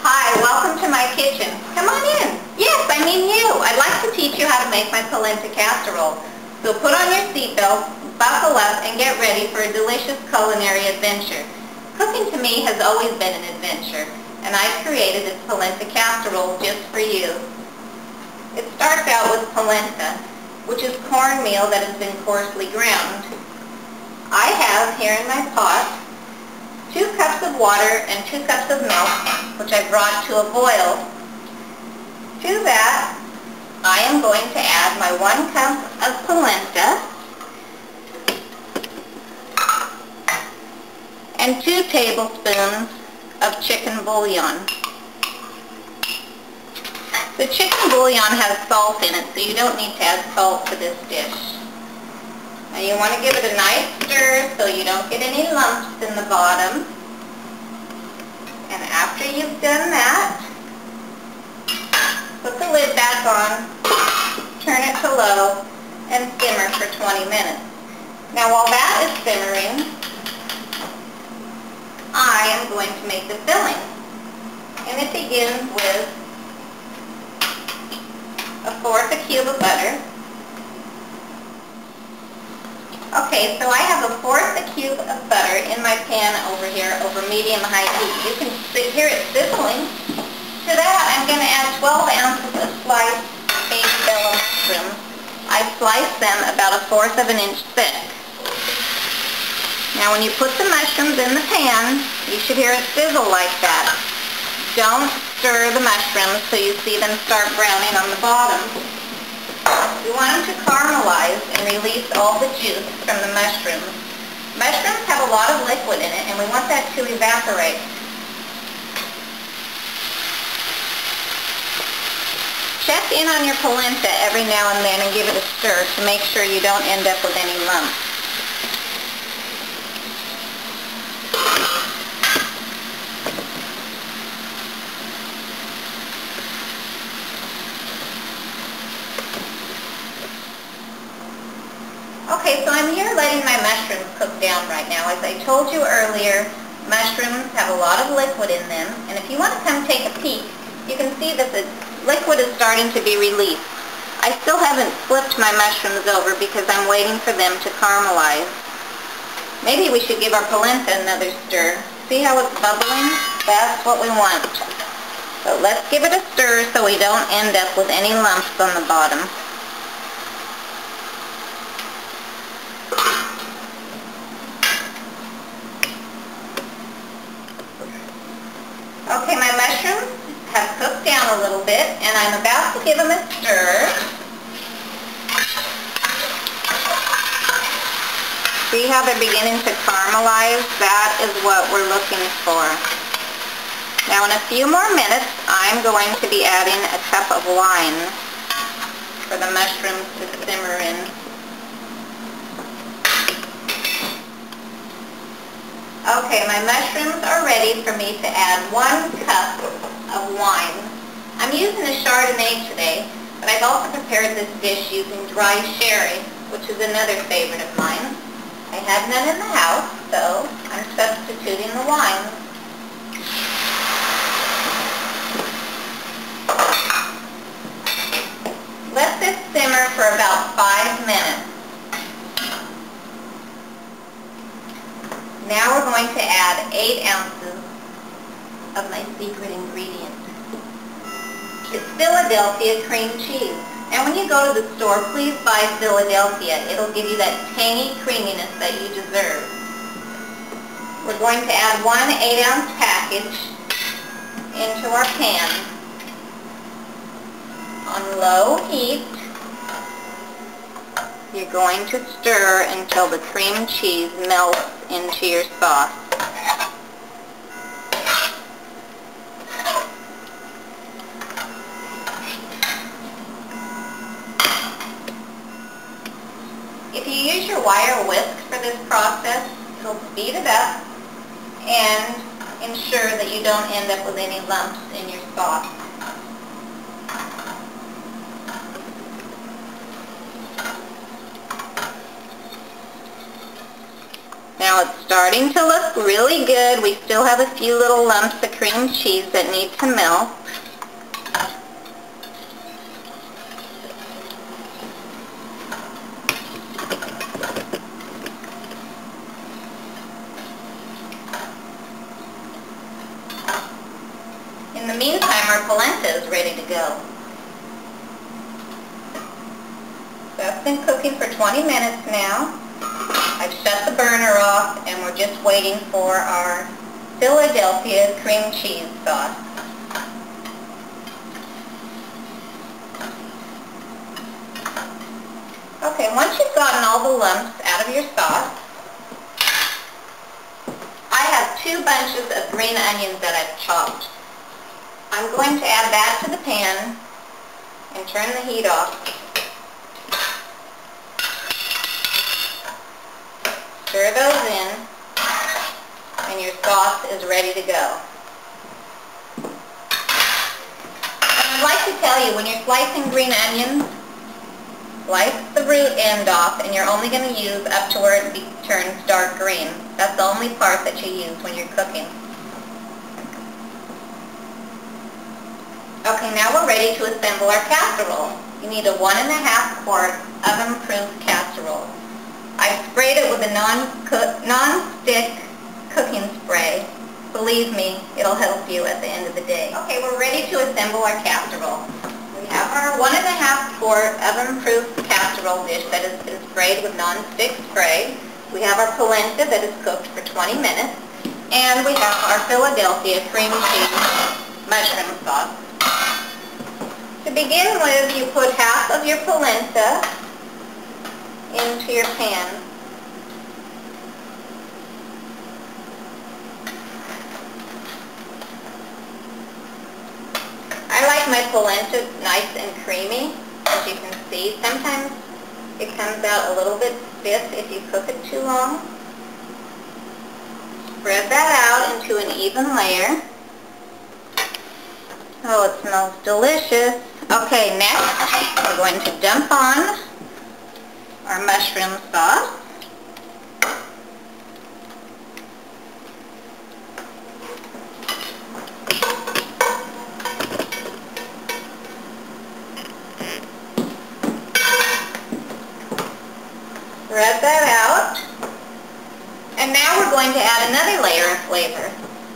Hi, welcome to my kitchen. Come on in. Yes, I mean you. I'd like to teach you how to make my polenta casserole. So put on your seatbelt, buckle up, and get ready for a delicious culinary adventure. Cooking to me has always been an adventure, and I've created this polenta casserole just for you. It starts out with polenta, which is cornmeal that has been coarsely ground. I have here in my pot 2 cups of water and 2 cups of milk, which I brought to a boil. To that, I am going to add my 1 cup of polenta and 2 tablespoons of chicken bouillon. The chicken bouillon has salt in it, so you don't need to add salt to this dish. Now you want to give it a nice stir so you don't get any lumps in the bottom. And after you've done that, put the lid back on, turn it to low, and simmer for 20 minutes. Now while that is simmering, I am going to make the filling. And it begins with 1/4 cube of butter. Okay, so I have 1/4 cube of butter in my pan over here over medium-high heat. You can hear it sizzling. To that, I'm going to add 12 ounces of sliced baby bella mushrooms. I've sliced them about 1/4 inch thick. Now when you put the mushrooms in the pan, you should hear it sizzle like that. Don't stir the mushrooms so you see them start browning on the bottom. We want them to caramelize and release all the juice from the mushrooms. Mushrooms have a lot of liquid in it, and we want that to evaporate. Check in on your polenta every now and then and give it a stir to make sure you don't end up with any lumps. Okay, so I'm here letting my mushrooms cook down right now. As I told you earlier, mushrooms have a lot of liquid in them, and if you want to come take a peek, you can see that the liquid is starting to be released. I still haven't flipped my mushrooms over because I'm waiting for them to caramelize. Maybe we should give our polenta another stir. See how it's bubbling? That's what we want. So let's give it a stir so we don't end up with any lumps on the bottom. Okay, my mushrooms have cooked down a little bit, and I'm about to give them a stir. See how they're beginning to caramelize? That is what we're looking for. Now in a few more minutes, I'm going to be adding a cup of wine for the mushrooms to simmer in. Okay, my mushrooms are ready for me to add 1 cup of wine. I'm using a Chardonnay today, but I've also prepared this dish using dry sherry, which is another favorite of mine. I had none in the house, so I'm substituting the wine. Let this simmer for about 5 minutes. Now we're going to add 8 ounces of my secret ingredient. It's Philadelphia cream cheese. Now when you go to the store, please buy Philadelphia. It'll give you that tangy creaminess that you deserve. We're going to add 1 8-ounce package into our pan on low heat. You're going to stir until the cream cheese melts into your sauce. If you use your wire whisk for this process, it'll speed it up and ensure that you don't end up with any lumps in your sauce. Now it's starting to look really good. We still have a few little lumps of cream cheese that need to melt. In the meantime, our polenta is ready to go. That's been cooking for 20 minutes now. I've shut the burner off and we're just waiting for our Philadelphia cream cheese sauce. Okay, once you've gotten all the lumps out of your sauce, I have 2 bunches of green onions that I've chopped. I'm going to add that to the pan and turn the heat off. Stir those in, and your sauce is ready to go. And I'd like to tell you, when you're slicing green onions, slice the root end off, and you're only going to use up to where it turns dark green. That's the only part that you use when you're cooking. Okay, now we're ready to assemble our casserole. You need a 1.5 quart oven-proof casserole. I've sprayed it with a non-stick cooking spray. Believe me, it'll help you at the end of the day. Okay, we're ready to assemble our casserole. We have our 1.5 quart oven-proof casserole dish that has been sprayed with non-stick spray. We have our polenta that is cooked for 20 minutes. And we have our Philadelphia cream cheese mushroom sauce. To begin with, you put half of your polenta into your pan. I like my polenta nice and creamy, as you can see. Sometimes it comes out a little bit stiff if you cook it too long. Spread that out into an even layer. Oh, it smells delicious. Okay, next we're going to dump on our mushroom sauce. Spread that out. And now we're going to add another layer of flavor.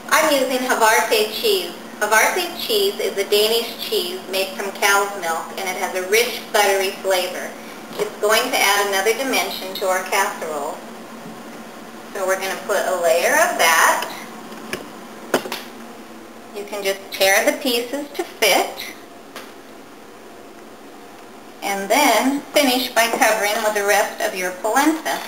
I'm using Havarti cheese. Havarti cheese is a Danish cheese made from cow's milk, and it has a rich, buttery flavor. It's going to add another dimension to our casserole. So we're going to put a layer of that. You can just tear the pieces to fit. And then finish by covering with the rest of your polenta.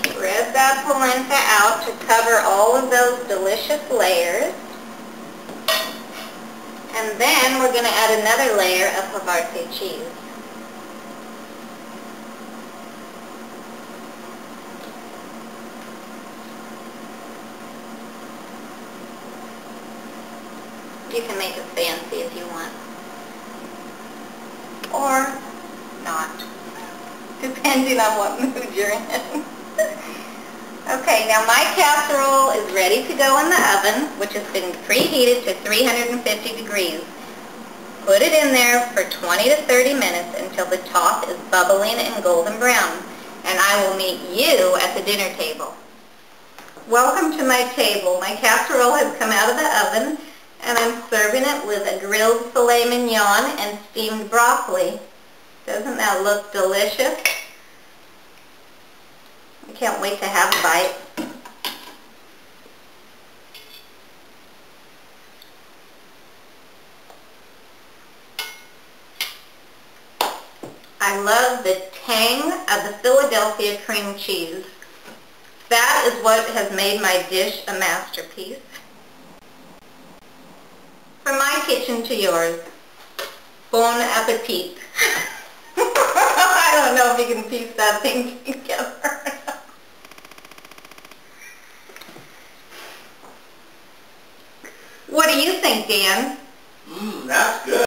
Spread that polenta out to cover all of those delicious layers. And then we're going to add another layer of Havarti cheese. You can make it fancy if you want. Or not, depending on what mood you're in. Okay, now my casserole is ready to go in the oven, which has been preheated to 350 degrees. Put it in there for 20 to 30 minutes until the top is bubbling and golden brown, and I will meet you at the dinner table. Welcome to my table. My casserole has come out of the oven, and I'm serving it with a grilled filet mignon and steamed broccoli. Doesn't that look delicious? I can't wait to have a bite. I love the tang of the Philadelphia cream cheese. That is what has made my dish a masterpiece. From my kitchen to yours, bon appetit. I don't know if you can piece that thing together. What do you think, Dan? That's good.